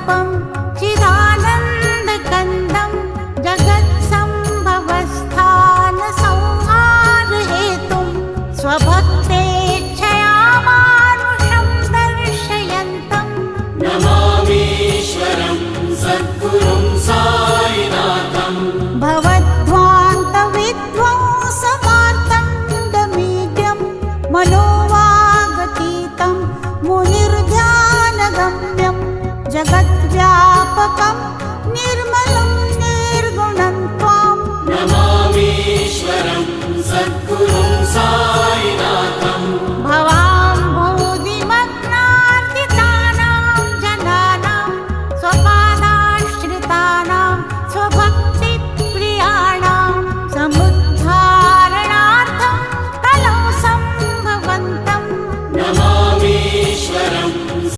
स्वरूपं चिदानन्दकन्दं जगत्सम्भवस्थानसंहारहेतुं स्वभक्तेच्छया मानुषं दर्शयन्तं नमामीश्वरं सद्गुरुं साईनाथं भवद्ध्वान्तविध्वंसमार्तण्डमीड्यं मनोवागतीतं मुनिर्ध्यानगम्यं जगत्